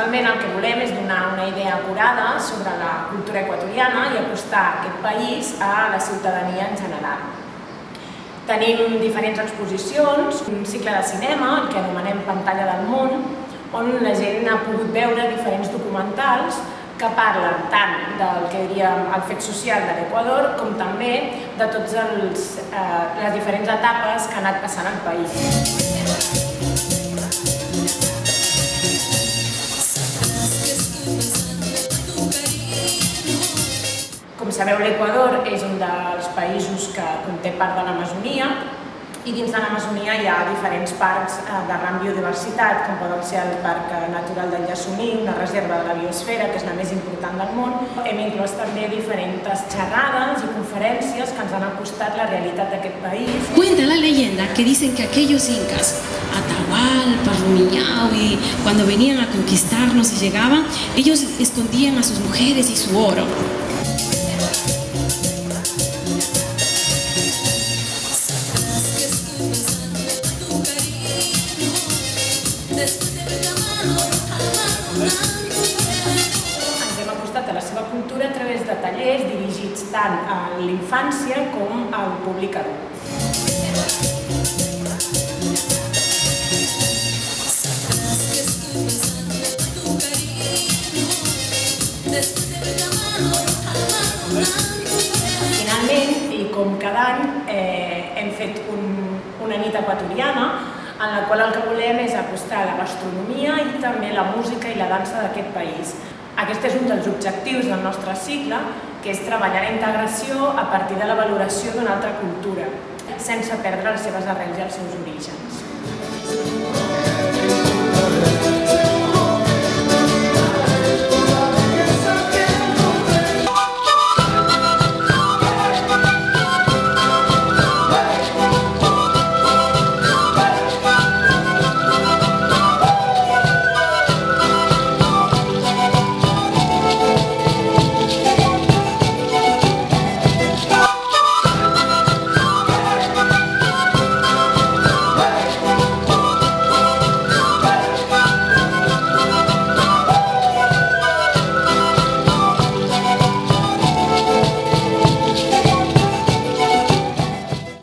Principalment el que volem és donar una idea acurada sobre la cultura equatoriana i acostar aquest país a la ciutadania en general. Tenim diferents exposicions, un cicle de cinema, el que anomenem Pantalla del Món, on la gent ha pogut veure diferents documentals que parlen tant del que diríem el fet social de l'Equador com també de totes les diferents etapes que ha anat passant el país. Com sabeu, l'Equador és un dels països que conté part de l'Amazonia i dins de l'Amazonia hi ha diferents parcs de gran biodiversitat, com poden ser el Parc Natural del Yasuní, una reserva de la biosfera, que és la més important del món. Hem inclòs també diferents xerrades i conferències que ens han acostat la realitat d'aquest país. Cuenta la leyenda que dicen que aquellos incas, Atahualpa, Rumiñahui, cuando venían a conquistarnos y llegaban, ellos escondían a sus mujeres y su oro. Ens hem acostat a la seva cultura a través de tallers dirigits tant a l'infància com al públic adult. Finalment, i com cada any, hem fet una nit equatoriana en la qual el que volem és acostar la gastronomia i també la música i la dansa d'aquest país. Aquest és un dels objectius del nostre cicle, que és treballar la integració a partir de la valoració d'una altra cultura, sense perdre les seves arrels i els seus orígens.